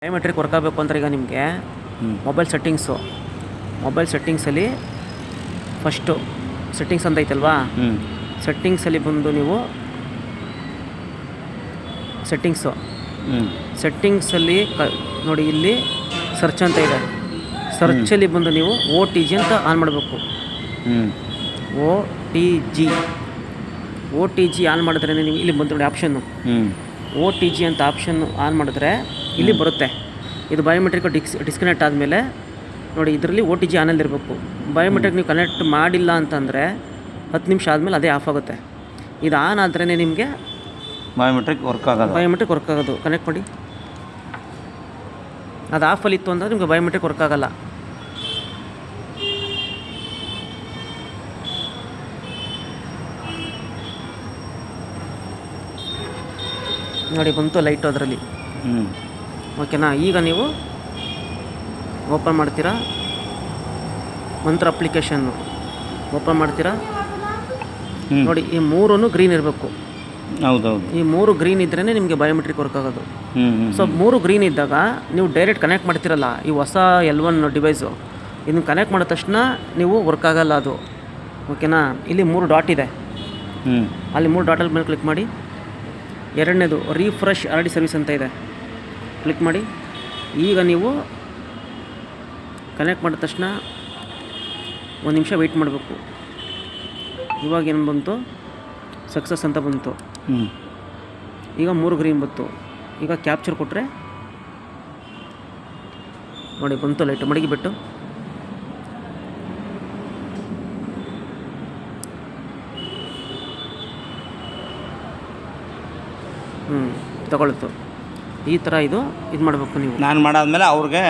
Biometric work ಆಗಬೇಕು ಅಂದರೆ ಈಗ ನಿಮಗೆ ಮೊಬೈಲ್ ಸೆಟ್ಟಿಂಗ್ಸಲ್ಲಿ ಫಸ್ಟು ಸೆಟ್ಟಿಂಗ್ಸ್ ಅಂತ ಐತಲ್ವಾ, ಸೆಟ್ಟಿಂಗ್ಸಲ್ಲಿ ಬಂದು ನೀವು ಸೆಟ್ಟಿಂಗ್ಸಲ್ಲಿ ನೋಡಿ, ಇಲ್ಲಿ ಸರ್ಚ್ ಅಂತ ಇದೆ. ಸರ್ಚಲ್ಲಿ ಬಂದು ನೀವು OTG ಅಂತ ಆನ್ ಮಾಡಬೇಕು. OTG ಆನ್ ಮಾಡಿದ್ರೆ ನೀವು ಇಲ್ಲಿ ಬಂದು ನೋಡಿ ಆಪ್ಷನ್ನು, OTG ಅಂತ ಆಪ್ಷನ್ನು ಆನ್ ಮಾಡಿದ್ರೆ ಇಲ್ಲಿ ಬರುತ್ತೆ. ಇದು ಬಯೋಮೆಟ್ರಿಕ್ ಡಿಸ್ಕನೆಕ್ಟ್ ಆದಮೇಲೆ ನೋಡಿ, ಇದರಲ್ಲಿ OTG ಆನಲ್ಲಿರಬೇಕು. ಬಯೋಮೆಟ್ರಿಕ್ ನೀವು ಕನೆಕ್ಟ್ ಮಾಡಿಲ್ಲ ಅಂತಂದರೆ 10 ನಿಮಿಷ ಆದಮೇಲೆ ಅದೇ ಆಫ್ ಆಗುತ್ತೆ. ಇದು ಆನ್ ಆದ್ರೇ ನಿಮಗೆ ಬಯೋಮೆಟ್ರಿಕ್ ವರ್ಕ್ ಆಗೋದು. ಕನೆಕ್ಟ್ ಮಾಡಿ, ಅದು ಆಫಲ್ಲಿ ಇತ್ತು ಅಂದರೆ ನಿಮಗೆ ಬಯೋಮೆಟ್ರಿಕ್ ವರ್ಕ್ ಆಗಲ್ಲ. ನೋಡಿ ಬಂತು ಲೈಟು ಅದರಲ್ಲಿ. ಓಕೆನಾ? ಈಗ ನೀವು ಓಪನ್ ಮಾಡ್ತೀರಾ, ಮಂತ್ರ ಅಪ್ಲಿಕೇಶನ್ನು ಓಪನ್ ಮಾಡ್ತೀರಾ. ನೋಡಿ, ಈ 3 ಗ್ರೀನ್ ಇರಬೇಕು. ಹೌದೌದು, ಈ 3 ಗ್ರೀನ್ ಇದ್ರೇ ನಿಮಗೆ ಬಯೋಮೆಟ್ರಿಕ್ ವರ್ಕ್ ಆಗೋದು. ಸೊ 3 ಗ್ರೀನ್ ಇದ್ದಾಗ ನೀವು ಡೈರೆಕ್ಟ್ ಕನೆಕ್ಟ್ ಮಾಡ್ತೀರಲ್ಲ, ಈ ಹೊಸ L1 ಡಿವೈಸು, ಇದನ್ನು ಕನೆಕ್ಟ್ ಮಾಡಿದ ತಕ್ಷಣ ನೀವು ವರ್ಕ್ ಆಗಲ್ಲ ಅದು. ಓಕೆನಾ? ಇಲ್ಲಿ 3 ಡಾಟ್ ಇದೆ, ಅಲ್ಲಿ 3 ಡಾಟಲ್ಲಿ ಮೇಲೆ ಕ್ಲಿಕ್ ಮಾಡಿ. ಎರಡನೇದು ರಿಫ್ರೆಶ್ RD ಸರ್ವಿಸ್ ಅಂತ ಇದೆ, ಕ್ಲಿಕ್ ಮಾಡಿ. ಈಗ ನೀವು ಕನೆಕ್ಟ್ ಮಾಡಿದ ತಕ್ಷಣ 1 ನಿಮಿಷ ವೆಯ್ಟ್ ಮಾಡಬೇಕು. ಇವಾಗ ಏನು ಬಂತು, ಸಕ್ಸಸ್ ಅಂತ ಬಂತು. ಈಗ 3 ಗ್ರೀನ್ ಬಂತು. ಈಗ ಕ್ಯಾಪ್ಚರ್ ಕೊಟ್ಟರೆ ನೋಡಿ ಬಂತು ಲೈಟು, ಮಡಗಿಬಿಟ್ಟು ತಗೊಳ್ತು. ಈ ಥರ ಇದು ಮಾಡಬೇಕು ನೀವು. ನಾನು ಮಾಡಾದ್ಮೇಲೆ ಅವ್ರಿಗೆ